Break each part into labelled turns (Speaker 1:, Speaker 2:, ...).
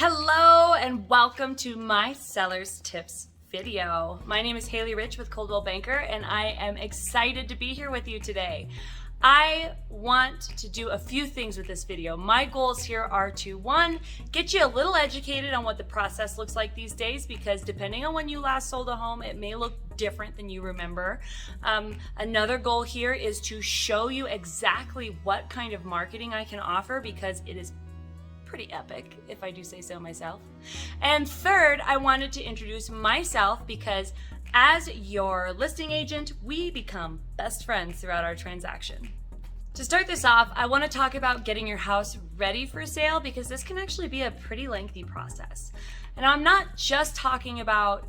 Speaker 1: Hello and welcome to my Seller's Tips video. My name is Haley Rich with Coldwell Banker and I am excited to be here with you today. I want to do a few things with this video. My goals here are to, one, get you a little educated on what the process looks like these days, because depending on when you last sold a home, it may look different than you remember. Another goal here is to show you exactly what kind of marketing I can offer, because it is pretty epic, if I do say so myself. And third, I wanted to introduce myself because as your listing agent, we become best friends throughout our transaction. To start this off, I want to talk about getting your house ready for sale, because this can actually be a pretty lengthy process. And I'm not just talking about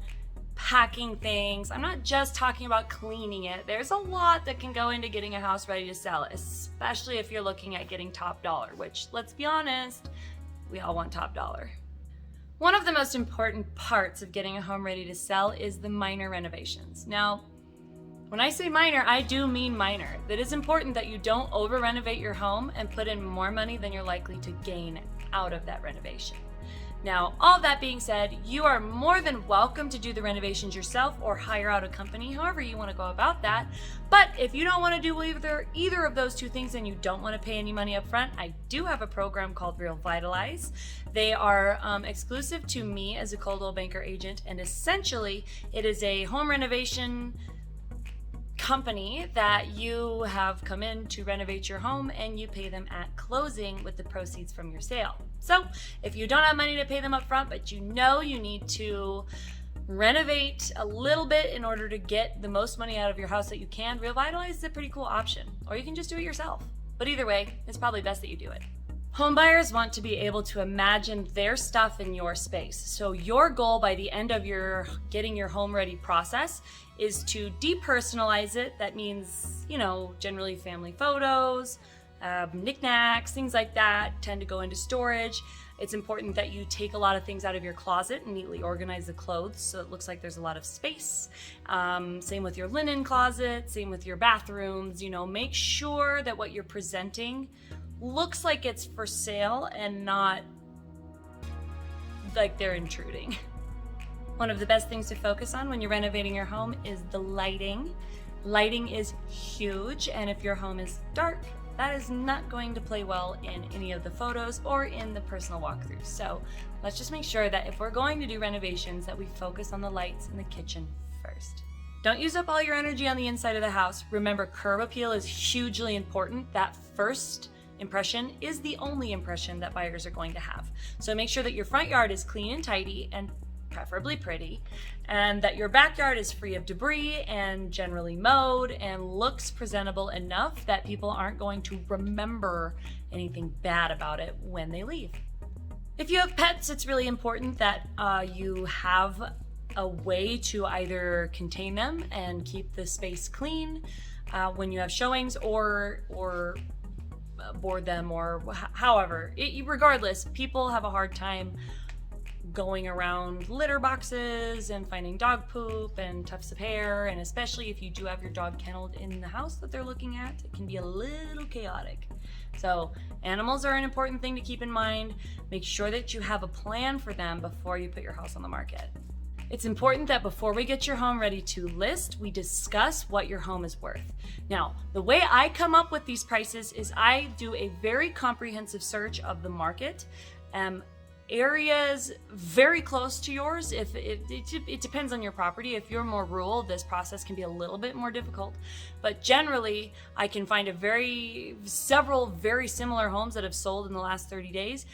Speaker 1: packing things. I'm not just talking about cleaning it. There's a lot that can go into getting a house ready to sell, especially if you're looking at getting top dollar, which, let's be honest, we all want top dollar. One of the most important parts of getting a home ready to sell is the minor renovations. Now, when I say minor, I do mean minor. It is important that you don't over renovate your home and put in more money than you're likely to gain out of that renovation. Now, all that being said, you are more than welcome to do the renovations yourself or hire out a company, however you want to go about that. But if you don't want to do either of those two things and you don't want to pay any money up front, I do have a program called Revitalize. They are exclusive to me as a Coldwell Banker agent, and essentially it is a home renovation company that you have come in to renovate your home, and you pay them at closing with the proceeds from your sale. So if you don't have money to pay them up front, but you know you need to renovate a little bit in order to get the most money out of your house that you can, Revitalize is a pretty cool option. Or you can just do it yourself. But either way, it's probably best that you do it. Home buyers want to be able to imagine their stuff in your space. So your goal by the end of your getting your home ready process is to depersonalize it. That means, generally family photos, knickknacks, things like that tend to go into storage. It's important that you take a lot of things out of your closet and neatly organize the clothes so it looks like there's a lot of space. Same with your linen closet, same with your bathrooms. Make sure that what you're presenting looks like it's for sale and not like they're intruding. One of the best things to focus on when you're renovating your home is the lighting. Lighting is huge, and if your home is dark, that is not going to play well in any of the photos or in the personal walkthroughs. So let's just make sure that if we're going to do renovations, that we focus on the lights in the kitchen first. Don't use up all your energy on the inside of the house. Remember, curb appeal is hugely important. That first impression is the only impression that buyers are going to have. So make sure that your front yard is clean and tidy and preferably pretty, and that your backyard is free of debris and generally mowed and looks presentable enough that people aren't going to remember anything bad about it when they leave. If you have pets, it's really important that you have a way to either contain them and keep the space clean when you have showings, or board them, or however. Regardless, people have a hard time going around litter boxes and finding dog poop and tufts of hair, and especially if you do have your dog kenneled in the house that they're looking at, it can be a little chaotic. So animals are an important thing to keep in mind. Make sure that you have a plan for them before you put your house on the market. It's important that before we get your home ready to list, we discuss what your home is worth. Now, the way I come up with these prices is I do a very comprehensive search of the market. Areas very close to yours, if it depends on your property. If you're more rural, this process can be a little bit more difficult, but generally I can find several very similar homes that have sold in the last 30 days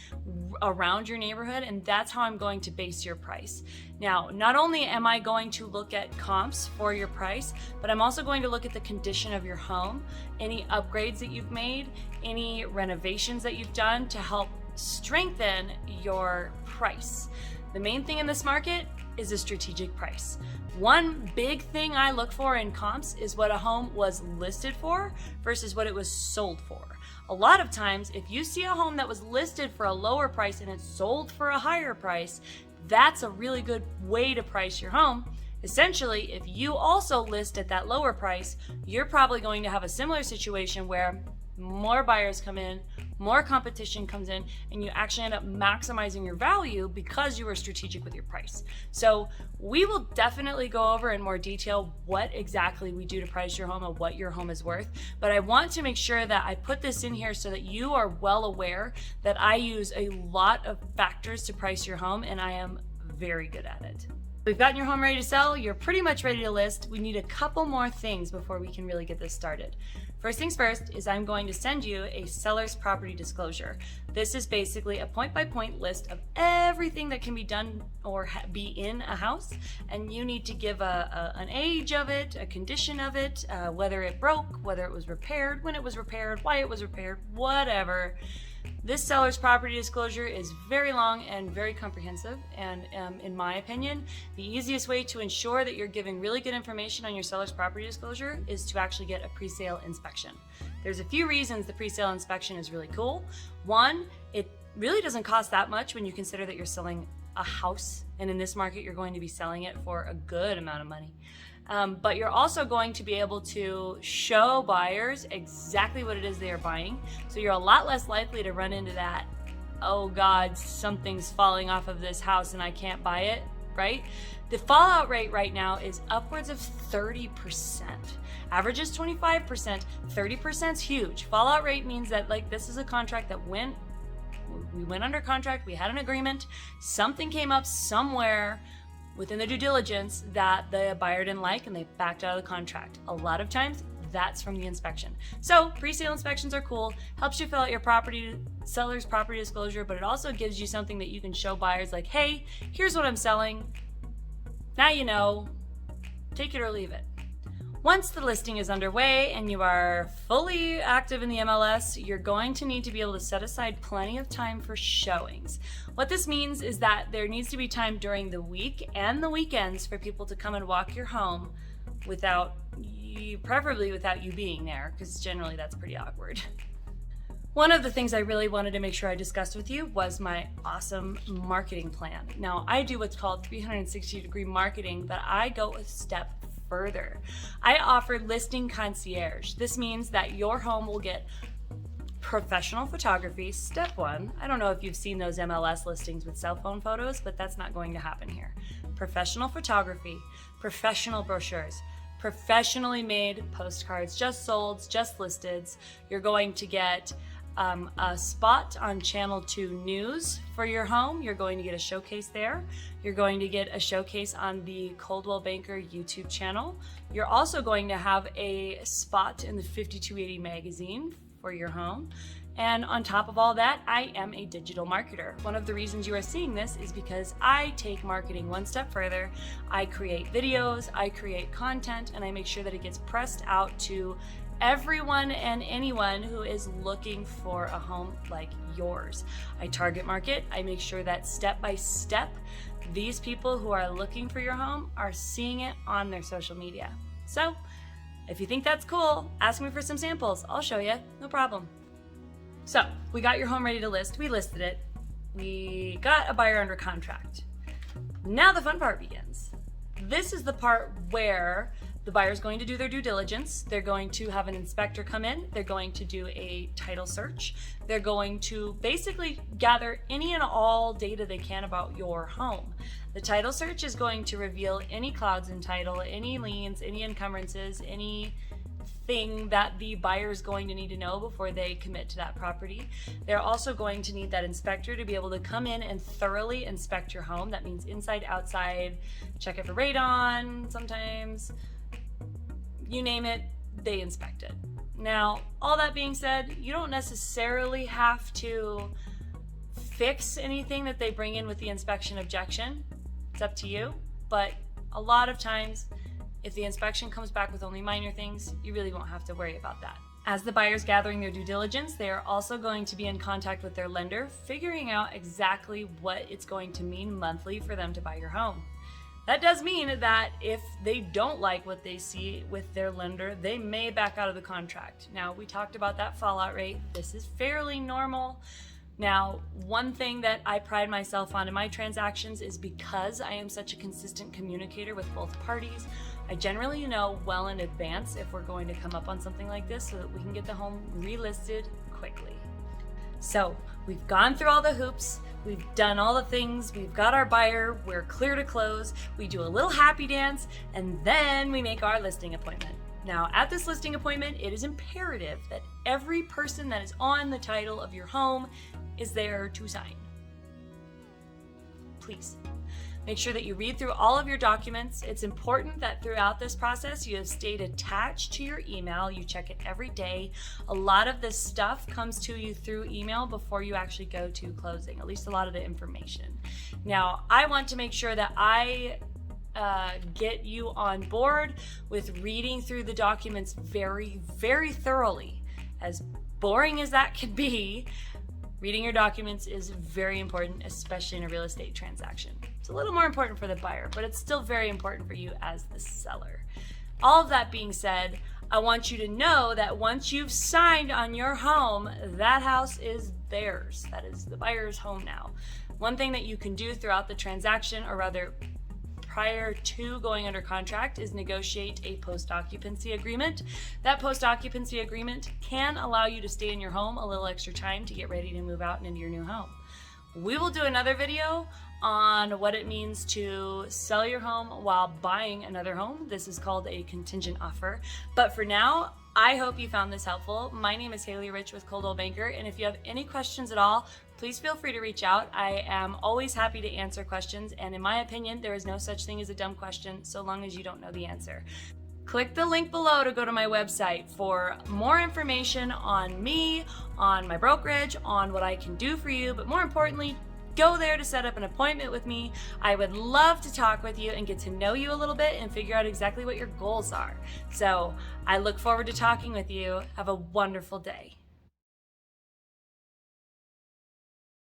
Speaker 1: around your neighborhood, and that's how I'm going to base your price. Now, not only am I going to look at comps for your price, but I'm also going to look at the condition of your home, any upgrades that you've made, any renovations that you've done to help strengthen your price. The main thing in this market is a strategic price. One big thing I look for in comps is what a home was listed for versus what it was sold for. A lot of times, if you see a home that was listed for a lower price and it's sold for a higher price, that's a really good way to price your home. Essentially, if you also list at that lower price, you're probably going to have a similar situation where more buyers come in, more competition comes in, and you actually end up maximizing your value because you were strategic with your price. So we will definitely go over in more detail what exactly we do to price your home and what your home is worth. But I want to make sure that I put this in here so that you are well aware that I use a lot of factors to price your home, and I am very good at it. We've gotten your home ready to sell. You're pretty much ready to list. We need a couple more things before we can really get this started. First things first is I'm going to send you a seller's property disclosure. This is basically a point-by-point list of everything that can be done or be in a house, and you need to give an age of it, a condition of it, whether it broke, whether it was repaired, when it was repaired, why it was repaired, whatever. This seller's property disclosure is very long and very comprehensive, and in my opinion, the easiest way to ensure that you're giving really good information on your seller's property disclosure is to actually get a pre-sale inspection. There's a few reasons the pre-sale inspection is really cool. One, it really doesn't cost that much when you consider that you're selling a house, and in this market you're going to be selling it for a good amount of money. But you're also going to be able to show buyers exactly what it is they are buying. So you're a lot less likely to run into that, oh God, something's falling off of this house and I can't buy it, right? The fallout rate right now is upwards of 30%. Average is 25%, 30% is huge. Fallout rate means that this is a contract that we went under contract, we had an agreement, something came up somewhere within the due diligence that the buyer didn't like and they backed out of the contract. A lot of times that's from the inspection. So pre-sale inspections are cool, helps you fill out your seller's property disclosure, but it also gives you something that you can show buyers like, hey, here's what I'm selling. Now you know, take it or leave it. Once the listing is underway and you are fully active in the MLS, you're going to need to be able to set aside plenty of time for showings. What this means is that there needs to be time during the week and the weekends for people to come and walk your home preferably without you being there, because generally that's pretty awkward. One of the things I really wanted to make sure I discussed with you was my awesome marketing plan. Now, I do what's called 360-degree marketing, but I go a step further. I offer listing concierge. This means that your home will get professional photography, step one. I don't know if you've seen those MLS listings with cell phone photos, but that's not going to happen here. Professional photography, professional brochures, professionally made postcards, just solds, just listeds. You're going to get a spot on Channel 2 News for your home. You're going to get a showcase there. You're going to get a showcase on the Coldwell Banker YouTube channel. You're also going to have a spot in the 5280 magazine for your home. And on top of all that, I am a digital marketer. One of the reasons you are seeing this is because I take marketing one step further. I create videos, I create content, and I make sure that it gets pressed out to everyone and anyone who is looking for a home like yours. I target market. I make sure that step by step, these people who are looking for your home are seeing it on their social media. So if you think that's cool, ask me for some samples. I'll show you, no problem. So we got your home ready to list. We listed it. We got a buyer under contract. Now the fun part begins. This is the part where the buyer's going to do their due diligence. They're going to have an inspector come in. They're going to do a title search. They're going to basically gather any and all data they can about your home. The title search is going to reveal any clouds in title, any liens, any encumbrances, anything that the buyer is going to need to know before they commit to that property. They're also going to need that inspector to be able to come in and thoroughly inspect your home. That means inside, outside, check it for radon sometimes. You name it, they inspect it. Now, all that being said, you don't necessarily have to fix anything that they bring in with the inspection objection. It's up to you, but a lot of times, if the inspection comes back with only minor things, you really won't have to worry about that. As the buyer's gathering their due diligence, they are also going to be in contact with their lender, figuring out exactly what it's going to mean monthly for them to buy your home. That does mean that if they don't like what they see with their lender, they may back out of the contract. Now, we talked about that fallout rate. This is fairly normal. Now, one thing that I pride myself on in my transactions is because I am such a consistent communicator with both parties, I generally know well in advance if we're going to come up on something like this so that we can get the home relisted quickly. So we've gone through all the hoops, we've done all the things, we've got our buyer, we're clear to close, we do a little happy dance, and then we make our listing appointment. Now, at this listing appointment, it is imperative that every person that is on the title of your home is there to sign. Please. Make sure that you read through all of your documents. It's important that throughout this process, you have stayed attached to your email. You check it every day. A lot of this stuff comes to you through email before you actually go to closing, at least a lot of the information. Now, I want to make sure that I get you on board with reading through the documents very, very thoroughly. As boring as that can be, reading your documents is very important, especially in a real estate transaction. It's a little more important for the buyer, but it's still very important for you as the seller. All of that being said, I want you to know that once you've signed on your home, that house is theirs. That is the buyer's home now. One thing that you can do throughout the transaction, or rather prior to going under contract, is negotiate a post-occupancy agreement. That post-occupancy agreement can allow you to stay in your home a little extra time to get ready to move out and into your new home. We will do another video on what it means to sell your home while buying another home. This is called a contingent offer. But for now, I hope you found this helpful. My name is Haley Rich with Coldwell Banker, and if you have any questions at all, please feel free to reach out. I am always happy to answer questions, and in my opinion, there is no such thing as a dumb question so long as you don't know the answer. Click the link below to go to my website for more information on me, on my brokerage, on what I can do for you, but more importantly, go there to set up an appointment with me. I would love to talk with you and get to know you a little bit and figure out exactly what your goals are. So I look forward to talking with you. Have a wonderful day.